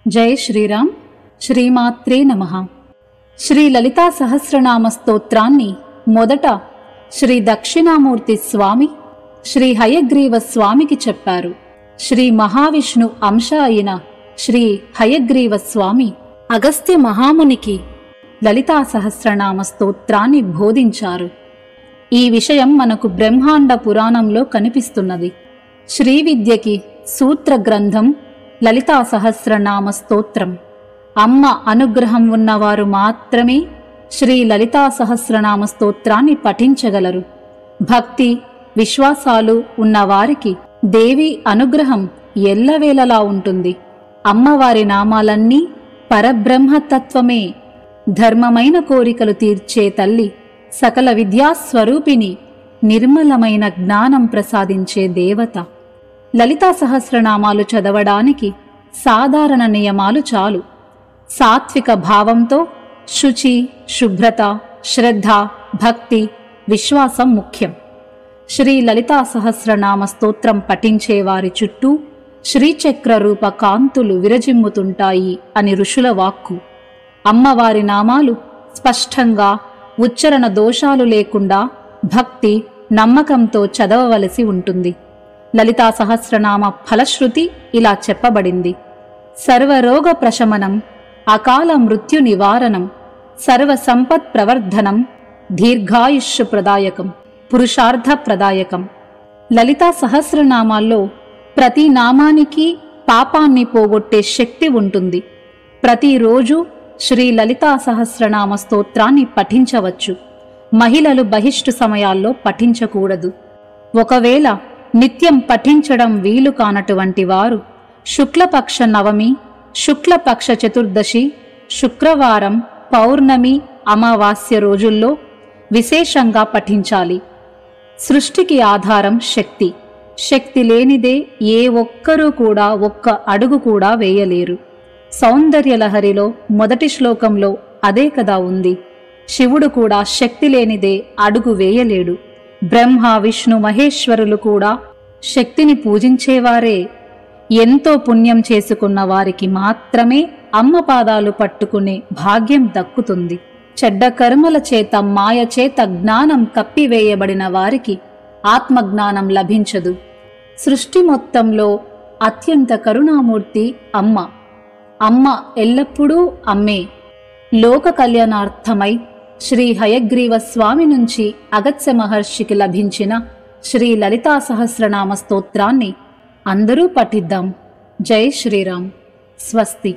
జై శ్రీరామ్. శ్రీమాత్రే నమః. శ్రీ లలితా సహస్రనామ స్తోత్రాన్ని మొదట శ్రీ దక్షిణామూర్తి స్వామి శ్రీ హయగ్రీవ స్వామికి చెప్పారు. శ్రీ మహావిష్ణు అంశ అయిన శ్రీ హయగ్రీవ స్వామి అగస్త్య మహామునికి లలితా సహస్రనామ స్తోత్రాన్ని బోధించారు. ఈ విషయం మనకు బ్రహ్మాండ పురాణంలో కనిపిస్తున్నది. శ్రీవిద్యకి సూత్ర గ్రంథం లలితా సహస్రనామ స్తోత్రం. అమ్మ అనుగ్రహం ఉన్నవారు మాత్రమే శ్రీ లలితా సహస్రనామ స్తోత్రాన్ని పఠించగలరు. భక్తి విశ్వాసాలు ఉన్నవారికి దేవి అనుగ్రహం ఎల్లవేళలా ఉంటుంది. అమ్మవారి నామాలన్నీ పరబ్రహ్మతత్వమే. ధర్మమైన కోరికలు తీర్చే తల్లి, సకల విద్యాస్వరూపిణి, నిర్మలమైన జ్ఞానం ప్రసాదించే దేవత. లలితా సహస్రనామాలు చదవడానికి సాధారణ నియమాలు చాలు. సాత్విక భావంతో శుచి, శుభ్రత, శ్రద్ధ, భక్తి, విశ్వాసం ముఖ్యం. శ్రీ లలితా సహస్రనామ స్తోత్రం పఠించే వారి చుట్టూ శ్రీచక్ర రూప కాంతులు విరజిమ్ముతుంటాయి అని ఋషుల వాక్కు. అమ్మవారి నామాలు స్పష్టంగా, ఉచ్చరణ దోషాలు లేకుండా భక్తి, నమ్మకంతో చదవవలసి ఉంటుంది. లలితా సహస్రనామ ఫలశ్రుతి ఇలా చెప్పబడింది: సర్వరోగ ప్రశమనం, అకాల మృత్యు నివారణం, సర్వ సంపత్ ప్రవర్ధనం, దీర్ఘాయుష్షు ప్రదాయకం, పురుషార్థ ప్రదాయకం. లలితా సహస్రనామాల్లో ప్రతి నామానికి పాపాన్ని పోగొట్టే శక్తి ఉంటుంది. ప్రతిరోజు శ్రీ లలితా సహస్రనామ స్తోత్రాన్ని పఠించవచ్చు. మహిళలు బహిష్టు సమయాల్లో పఠించకూడదు. ఒకవేళ నిత్యం పఠించడం వీలు కానటువంటి వారు శుక్లపక్ష నవమి, శుక్లపక్ష చతుర్దశి, శుక్రవారం, పౌర్ణమి, అమావాస్య రోజుల్లో విశేషంగా పఠించాలి. సృష్టికి ఆధారం శక్తి. శక్తి లేనిదే ఏ ఒక్కరూ కూడా ఒక్క అడుగు కూడా వేయలేరు. సౌందర్యలహరిలో మొదటి శ్లోకంలో అదే కదా ఉంది. శివుడు కూడా శక్తి లేనిదే అడుగు వేయలేడు. బ్రహ్మ, విష్ణు, మహేశ్వరులు కూడా శక్తిని పూజించేవారే. ఎంతో పుణ్యం చేసుకున్న వారికి మాత్రమే అమ్మ పాదాలు పట్టుకునే భాగ్యం దక్కుతుంది. చెడ్డ కర్మల చేత, మాయ చేత జ్ఞానం కప్పివేయబడిన వారికి ఆత్మజ్ఞానం లభించదు. సృష్టి మొత్తంలో అత్యంత కరుణామూర్తి అమ్మ. అమ్మ ఎల్లప్పుడూ అమ్మే. లోక కళ్యాణార్థమై శ్రీ హయగ్రీవ స్వామి నుంచి అగత్స్య మహర్షికి లభించిన శ్రీ లలితా సహస్రనామ స్తోత్రాన్ని అందరూ పఠిద్దాం. జై శ్రీరామ్. స్వస్తి.